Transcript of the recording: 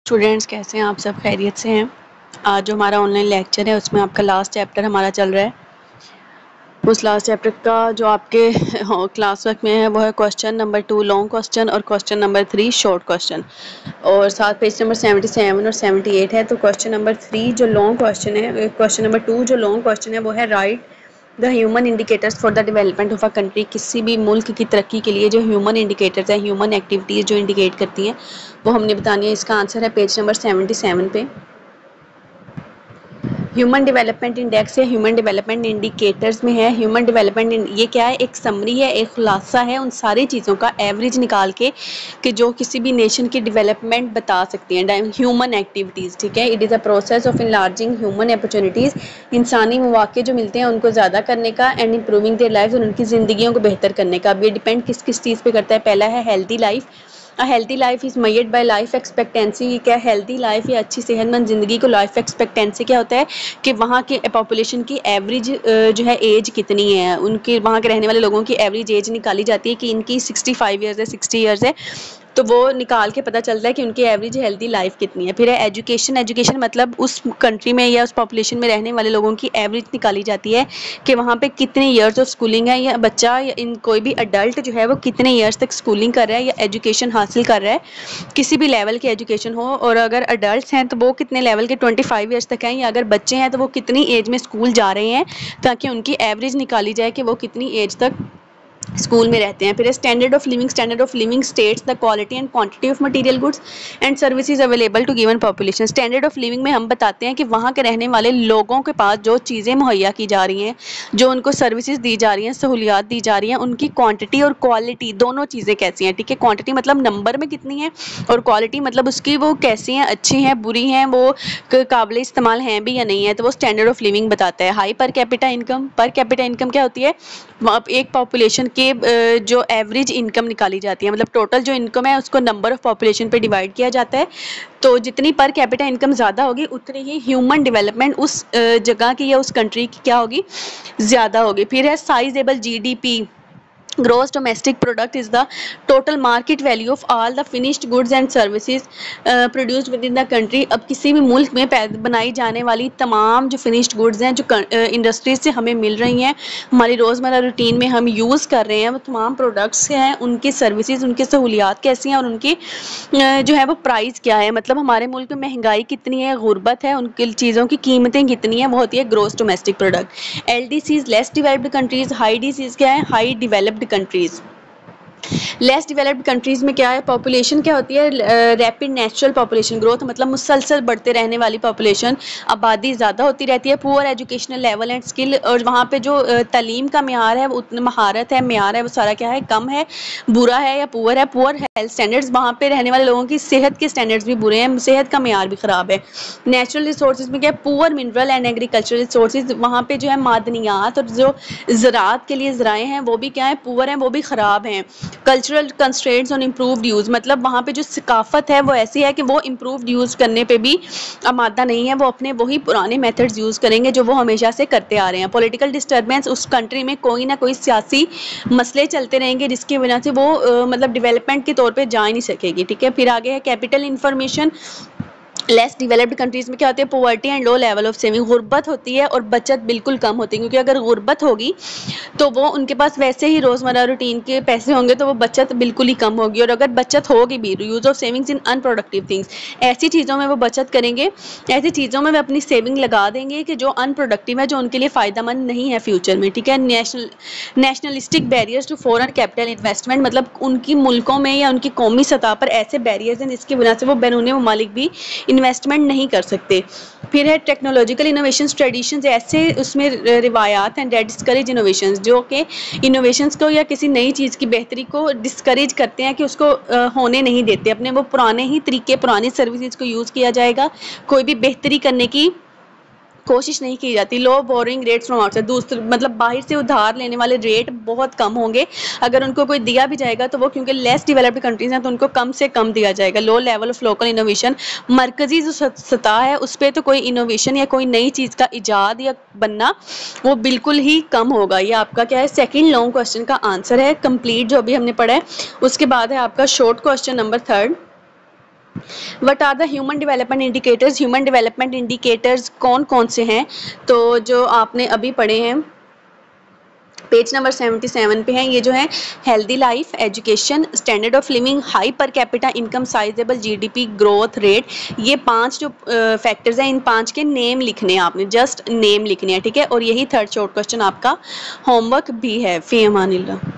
Students कैसे हैं आप सब खैरियत से हैं। आज जो हमारा ऑनलाइन लेक्चर है उसमें आपका लास्ट चैप्टर हमारा चल रहा है। उस लास्ट चैप्टर का जो आपके क्लास वर्क में है वो है क्वेश्चन नंबर 2 लॉन्ग क्वेश्चन और क्वेश्चन नंबर 3 शॉर्ट क्वेश्चन, और साथ पेज नंबर 77 और 78 है। तो क्वेश्चन नंबर 3 जो लॉन्ग क्वेश्चन है, क्वेश्चन नंबर 2 जो लॉन्ग क्वेश्चन है वो है right the human indicators for the development of a country. किसी भी मुल्क की तरक्की के लिए जो ह्यूमन इंडिकेटर्स हैं, ह्यूमन एक्टिविटीज़ जो इंडिकेट करती हैं वो हमने बतानी है। इसका आंसर है पेज नंबर 77 पे। ह्यूमन डेवलपमेंट इंडेक्स या ह्यूमन डेवलपमेंट इंडिकेटर्स में है। ह्यूमन डेवलपमेंट ये क्या है, एक समरी है, एक खुलासा है उन सारी चीज़ों का एवरेज निकाल के कि जो किसी भी नेशन की डेवलपमेंट बता सकती हैं। ह्यूमन एक्टिविटीज़, ठीक है। It is a process of enlarging human opportunities, इंसानी मौके जो मिलते हैं उनको ज़्यादा करने का, एंड इम्प्रूविंग देयर लाइफ, और उनकी ज़िंदगियों को बेहतर करने का। अब ये डिपेंड किस किस चीज़ पे करता है। पहला है healthy life. A healthy life is measured by life expectancy. क्या हेल्दी लाइफ या अच्छी सेहतमंद ज़िंदगी को लाइफ एक्सपेक्टेंसी क्या होता है कि वहाँ के पॉपुलेशन की एवरेज जो है एज कितनी है, उनके वहाँ के रहने वाले लोगों की एवरेज एज निकाली जाती है कि इनकी 65 ईयर्स है, 60 ईयर्स है, तो वो निकाल के पता चलता है कि उनकी एवरेज हेल्दी लाइफ कितनी है। फिर है एजुकेशन। एजुकेशन मतलब उस कंट्री में या उस पॉपुलेशन में रहने वाले लोगों की एवरेज निकाली जाती है कि वहाँ पे कितने ईयर्स ऑफ स्कूलिंग है, या बच्चा या इन कोई भी अडल्ट जो है वो कितने ईयर्स तक स्कूलिंग कर रहा है या एजुकेशन हासिल कर रहा है, किसी भी लेवल की एजुकेशन हो। और अगर अडल्ट हैं तो वो कितने लेवल के 25 ईयर्स तक हैं, या अगर बच्चे हैं तो वो कितनी एज में स्कूल जा रहे हैं, ताकि उनकी एवरेज निकाली जाए कि वो कितनी एज तक स्कूल में रहते हैं। फिर standard of living. Standard of living states the quality and quantity of material goods and services available to given population. Standard of living में हम बताते हैं कि वहाँ के रहने वाले लोगों के पास जो चीज़ें मुहैया की जा रही हैं, जो उनको सर्विसेज दी जा रही हैं, सहूलियात दी जा रही हैं, उनकी क्वांटिटी और क्वालिटी दोनों चीज़ें कैसी हैं, ठीक है। क्वांटिटी मतलब नंबर में कितनी है, और क्वालिटी मतलब उसकी वो कैसी हैं, अच्छी हैं, बुरी हैं, वो काबिल इस्तेमाल हैं भी या नहीं है, तो वो स्टैंडर्ड ऑफ लिविंग बताता है। High per capita income. Per capita income क्या होती है, एक पॉपुलेशन के जो एवरेज इनकम निकाली जाती है, मतलब टोटल जो इनकम है उसको नंबर ऑफ पॉपुलेशन पे डिवाइड किया जाता है। तो जितनी पर कैपिटा इनकम ज़्यादा होगी उतनी ही ह्यूमन डेवलपमेंट उस जगह की या उस कंट्री की क्या होगी, ज़्यादा होगी। फिर है sizeable GDP. Gross domestic product is the total market value of all the finished goods and services produced with in the country. अब किसी भी मुल्क में बनाई जाने वाली तमाम जो फिनिश्ड गुड्स हैं, जो इंडस्ट्रीज से हमें मिल रही हैं, हमारी रोज़मर्रा रूटीन में हम यूज़ कर रहे हैं, वो तमाम प्रोडक्ट्स हैं, उनकी सर्विसेज, उनकी सहूलियात कैसी हैं, और उनकी जो है वो प्राइस क्या है। मतलब हमारे मुल्क में महंगाई कितनी है, गुर्बत है, उनकी चीज़ों की कीमतें कितनी हैं, वो होती है gross domestic product. LDCs less developed countries. High DCs क्या है, high developed countries. Less developed countries में क्या है, पॉपुलेशन क्या होती है, रैपिड नेचुरल पॉपुलेशन ग्रोथ, मतलब मुसलसल बढ़ते रहने वाली पॉपुलेशन, आबादी ज़्यादा होती रहती है। Poor educational level and skill, और वहाँ पे जो तालीम का म्यार है, वो उतना महारत है, म्यार है, वो सारा क्या है, कम है, बुरा है या पुअर है। पुअर हेल्थ स्टैंडर्ड्स, वहाँ पे रहने वाले लोगों की सेहत के स्टैंडर्ड्स भी बुरे हैं, सेहत का म्यार भी ख़राब है। नेचुरल रिसोर्सेज में क्या है, poor mineral and agricultural resources, वहाँ पे जो है मादनियात और जो ज़राअत के लिए ज़राए हैं वो भी क्या है, पुअर हैं, वो भी ख़राब हैं। Cultural constraints on improved use, मतलब वहाँ पे जो सकाफत है वो ऐसी है कि वो इम्प्रूव्ड यूज़ करने पे भी आमादा नहीं है, वो अपने वही पुराने मेथड्स यूज़ करेंगे जो वो हमेशा से करते आ रहे हैं। पॉलिटिकल डिस्टर्बेंस, उस कंट्री में कोई ना कोई सियासी मसले चलते रहेंगे जिसकी वजह से वो मतलब डेवलपमेंट के तौर पे जा ही नहीं सकेगी, ठीक है। फिर आगे है capital information. Less developed countries में क्या होती है, poverty and low level of saving, गुर्बत होती है और बचत बिल्कुल कम होती है, क्योंकि अगर गुर्बत होगी तो वो उनके पास वैसे ही रोज़मर्रा रूटीन के पैसे होंगे तो वो बचत बिल्कुल ही कम होगी। और अगर बचत होगी भी, use of savings in unproductive things, ऐसी चीज़ों में वो बचत करेंगे, ऐसी चीज़ों में वे अपनी सेविंग लगा देंगे कि जो अनप्रोडक्टिव है, जो उनके लिए फ़ायदेमंद नहीं है फ्यूचर में, ठीक है। Nationalistic barriers to foreign capital investment, मतलब उनकी मुल्कों में या उनकी कौमी सतह पर ऐसे बैरियर्स हैं जिसकी वजह से वो बैरूनी ममालिक भी इन्वेस्टमेंट नहीं कर सकते। फिर है टेक्नोलॉजिकल इनोवेशंस ट्रेडिशंस, ऐसे उसमें रिवायात हैं, डिस्करेज इनोवेशंस, जो कि इनोवेशंस को या किसी नई चीज़ की बेहतरी को डिस्करेज करते हैं, कि उसको होने नहीं देते, अपने वो पुराने ही तरीके, पुरानी सर्विसेज को यूज़ किया जाएगा, कोई भी बेहतरी करने की कोशिश नहीं की जाती। लो बोरिंग रेट्स फ्रॉम आउटसाइड, दूसरे मतलब बाहर से उधार लेने वाले रेट बहुत कम होंगे, अगर उनको कोई दिया भी जाएगा तो वो क्योंकि लेस डेवलप्ड कंट्रीज हैं तो उनको कम से कम दिया जाएगा। लो लेवल ऑफ लोकल इनोवेशन, मरकजी जो सतह है उस पर तो कोई इनोवेशन या कोई नई चीज़ का इजाद या बनना वो बिल्कुल ही कम होगा। ये आपका क्या है, सेकेंड लॉन्ग क्वेश्चन का आंसर है कंप्लीट जो अभी हमने पढ़ा है। उसके बाद है आपका short question number 3। What are the human development indicators. Human development indicators कौन कौन से हैं, तो जो आपने अभी पढ़े हैं पेज नंबर 77 पे हैं, ये जो है healthy life, education, standard of living, high per capita income, sizeable GDP growth rate, ये 5 जो फैक्टर्स हैं, इन 5 के नेम लिखने हैं आपने, जस्ट नेम लिखने हैं, ठीक है। और यही थर्ड शॉर्ट क्वेश्चन आपका होमवर्क भी है। फी अमानिल्लाह।